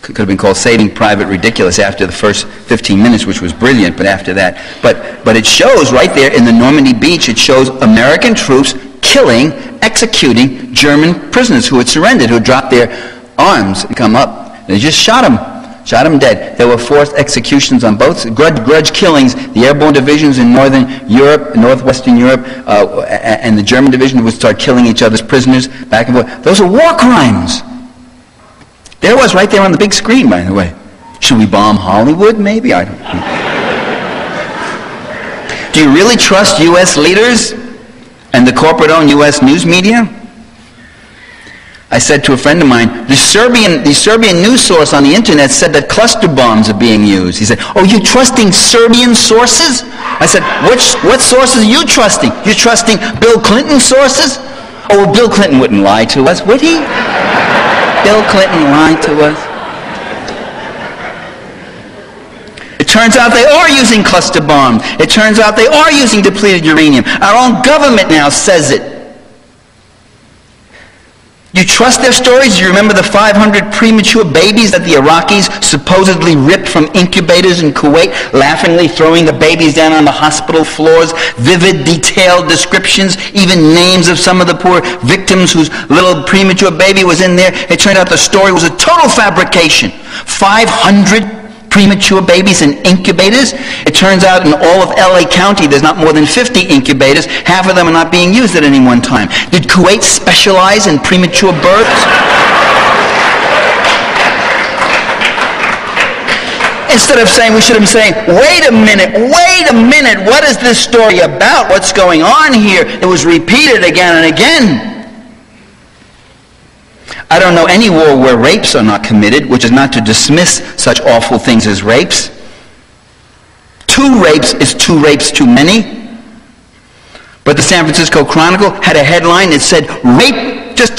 could have been called Saving Private Ridiculous after the first 15 minutes, which was brilliant, but after that. But it shows right there in the Normandy beach, it shows American troops killing, executing German prisoners who had surrendered, who had dropped their arms and come up. And they just shot them dead. There were forced executions on both, grudge killings. The airborne divisions in northern Europe, northwestern Europe, and the German division would start killing each other's prisoners back and forth. Those are war crimes. There it was right there on the big screen, by the way. Should we bomb Hollywood? Maybe. I don't know. Do you really trust U.S. leaders and the corporate-owned U.S. news media? I said to a friend of mine, the Serbian news source on the internet said that cluster bombs are being used. He said, oh, you trusting Serbian sources? I said, what sources are you trusting? You're trusting Bill Clinton's sources? Oh, well, Bill Clinton wouldn't lie to us, would he? Bill Clinton lied to us. It turns out they are using cluster bombs. It turns out they are using depleted uranium. Our own government now says it. You trust their stories? Do you remember the 500 premature babies that the Iraqis supposedly ripped from incubators in Kuwait, laughingly throwing the babies down on the hospital floors? Vivid, detailed descriptions, even names of some of the poor victims whose little premature baby was in there. It turned out the story was a total fabrication. 500 premature babies in incubators. It turns out in all of LA County there's not more than 50 incubators. Half of them are not being used at any one time. Did Kuwait specialize in premature births? Instead of saying, we should have been saying, wait a minute, what is this story about? What's going on here? It was repeated again and again. I don't know any war where rapes are not committed, which is not to dismiss such awful things as rapes. 2 rapes is 2 rapes too many. But the San Francisco Chronicle had a headline that said, rape, just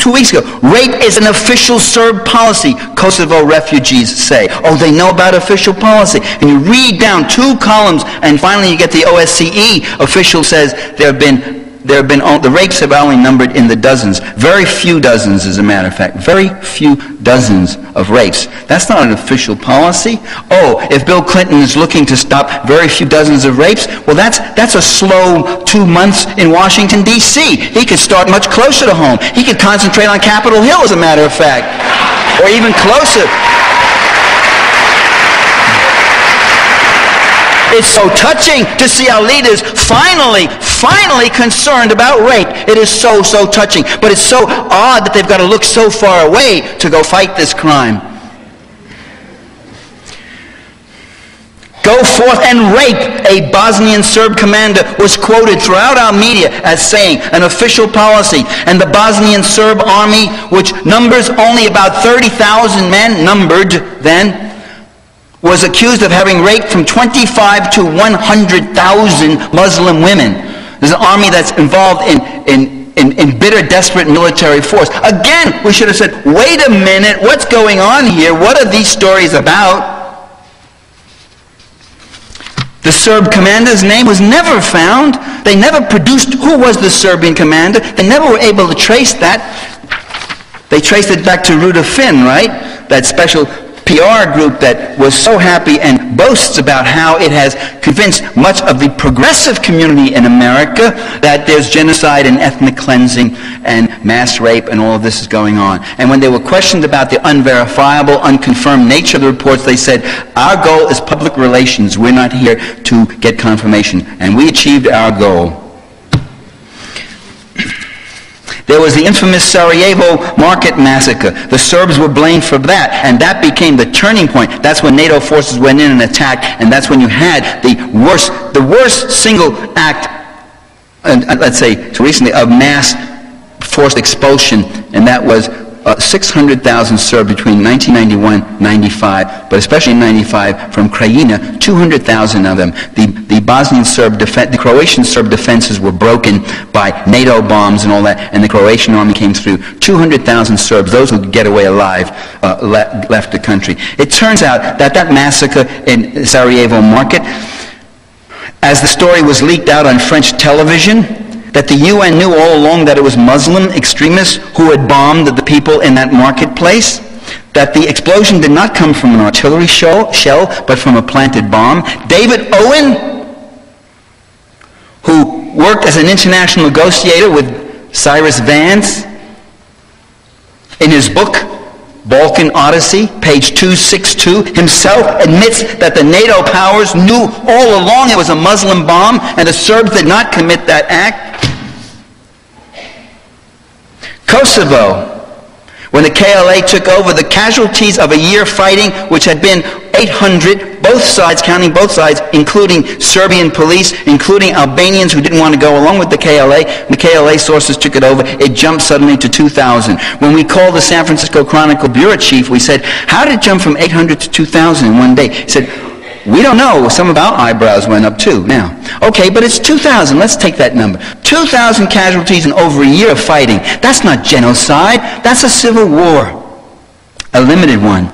2 weeks ago, rape is an official Serb policy, Kosovo refugees say. Oh, they know about official policy. And you read down 2 columns, and finally you get the OSCE official says the rapes have only numbered in the dozens. Very few dozens, as a matter of fact. Very few dozens of rapes. That's not an official policy. Oh, if Bill Clinton is looking to stop very few dozens of rapes, well, that's a slow 2 months in Washington, D.C. He could start much closer to home. He could concentrate on Capitol Hill, as a matter of fact. Or even closer. It's so touching to see our leaders finally concerned about rape. It is so touching. But it's so odd that they've got to look so far away to go fight this crime. Go forth and rape, a Bosnian Serb commander was quoted throughout our media as saying an official policy. And the Bosnian Serb army, which numbers only about 30,000 men, numbered then, was accused of having raped from 25 to 100,000 Muslim women. There's an army that's involved in bitter, desperate military force. Again, we should have said, wait a minute, what's going on here? What are these stories about? The Serb commander's name was never found. They never produced who was the Serbian commander. They never were able to trace that. They traced it back to Ruta Finn, right? That special PR group that was so happy and boasts about how it has convinced much of the progressive community in America that there's genocide and ethnic cleansing and mass rape and all of this is going on. And when they were questioned about the unverifiable, unconfirmed nature of the reports, they said, our goal is public relations. We're not here to get confirmation. And we achieved our goal. There was the infamous Sarajevo market massacre. The Serbs were blamed for that, and that became the turning point. That's when NATO forces went in and attacked, and that's when you had the worst single act, let's say, so recently, of mass forced expulsion, and that was 600,000 Serbs between 1991-95, but especially in 95 from Krajina, 200,000 of them. The Bosnian Serb the Croatian Serb defenses were broken by NATO bombs and all that, and the Croatian army came through. 200,000 Serbs, those who could get away alive, left the country. It turns out that massacre in Sarajevo market, as the story was leaked out on French television, that the UN knew all along that it was Muslim extremists who had bombed the people in that marketplace. that the explosion did not come from an artillery shell, but from a planted bomb. David Owen, who worked as an international negotiator with Cyrus Vance, in his book, Balkan Odyssey, page 262, himself admits that the NATO powers knew all along it was a Muslim bomb and the Serbs did not commit that act. Kosovo, when the KLA took over, the casualties of a year fighting, which had been 800, both sides, counting both sides, including Serbian police, including Albanians who didn't want to go along with the KLA. The KLA sources took it over. It jumped suddenly to 2,000. When we called the San Francisco Chronicle bureau chief, we said, how did it jump from 800 to 2,000 in one day? He said, we don't know. Some of our eyebrows went up too now. Okay, but it's 2,000. Let's take that number. 2,000 casualties in over a year of fighting. That's not genocide. That's a civil war. A limited one.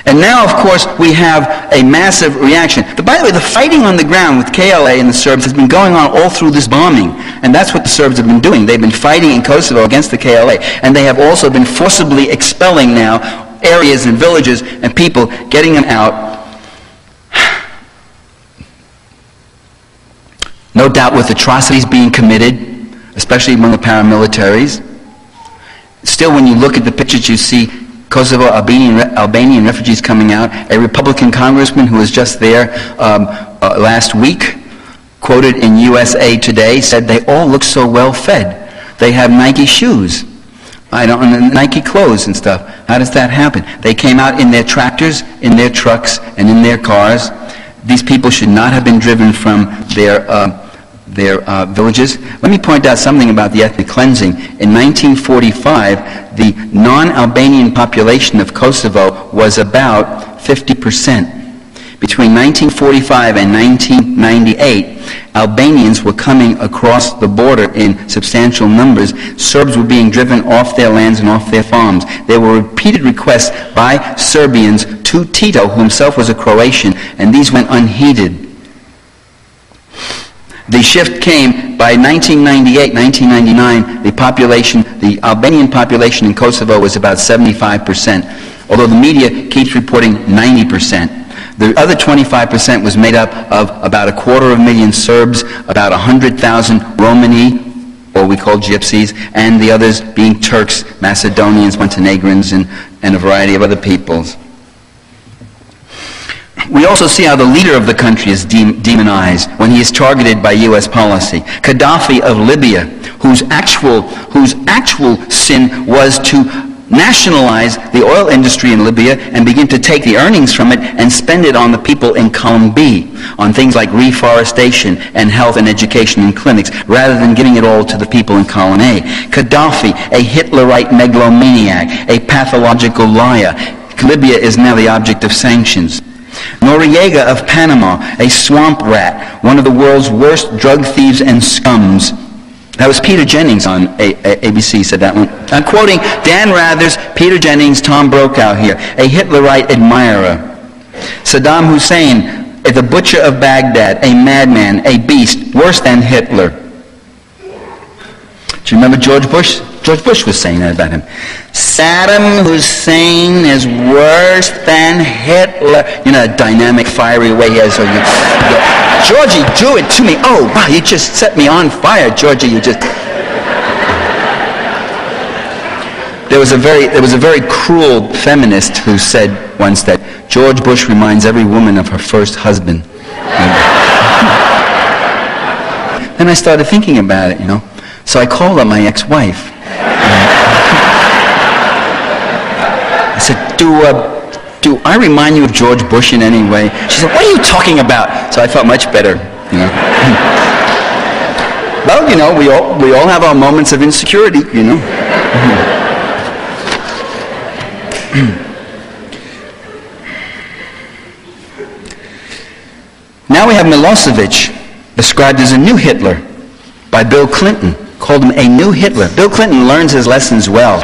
And now, of course, we have a massive reaction. But by the way, the fighting on the ground with KLA and the Serbs has been going on all through this bombing. And that's what the Serbs have been doing. They've been fighting in Kosovo against the KLA. And they have also been forcibly expelling now areas and villages and people, getting them out. No doubt with atrocities being committed, especially among the paramilitaries. Still, when you look at the pictures, you see Kosovo Albanian refugees coming out. A Republican congressman who was just there last week, quoted in USA Today, said they all look so well fed. They have Nike shoes. And Nike clothes and stuff. How does that happen? They came out in their tractors, in their trucks, and in their cars. These people should not have been driven from their villages. Let me point out something about the ethnic cleansing. In 1945, the non-Albanian population of Kosovo was about 50%. Between 1945 and 1998, Albanians were coming across the border in substantial numbers. Serbs were being driven off their lands and off their farms. There were repeated requests by Serbians to Tito, who himself was a Croatian, and these went unheeded. The shift came by 1998, 1999, the Albanian population in Kosovo was about 75%, although the media keeps reporting 90%. The other 25% was made up of about 250,000 Serbs, about 100,000 Romani, or we call gypsies, and the others being Turks, Macedonians, Montenegrins, and a variety of other peoples. We also see how the leader of the country is demonized when he is targeted by U.S. policy. Gaddafi of Libya, whose actual sin was to nationalize the oil industry in Libya and begin to take the earnings from it and spend it on the people in column B, on things like reforestation and health and education and clinics, rather than giving it all to the people in column A. Gaddafi, a Hitlerite megalomaniac, a pathological liar. Libya is now the object of sanctions. Noriega of Panama, a swamp rat, one of the world's worst drug thieves and scums. That was Peter Jennings on ABC said that one. I'm quoting Dan Rather's Peter Jennings, Tom Brokaw here, a Hitlerite admirer. Saddam Hussein, the butcher of Baghdad, a madman, a beast, worse than Hitler. Do you remember George Bush? George Bush was saying that about him. Saddam Hussein is worse than Hitler. You know, a dynamic, fiery way he has. So Georgie, do it to me. Oh, wow, you just set me on fire, Georgie. You just. There was a very cruel feminist who said once that George Bush reminds every woman of her first husband. Then I started thinking about it, you know. So I called up my ex-wife. I said, do I remind you of George Bush in any way? She said, what are you talking about? So I felt much better, you know. Well, you know, we all have our moments of insecurity, you know. Now we have Milosevic, described as a new Hitler by Bill Clinton. Called him a new Hitler. Bill Clinton learns his lessons well.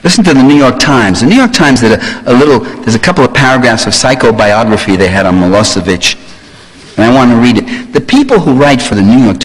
Listen to the New York Times. The New York Times did there's a couple of paragraphs of psychobiography they had on Milosevic, and I want to read it. the people who write for the New York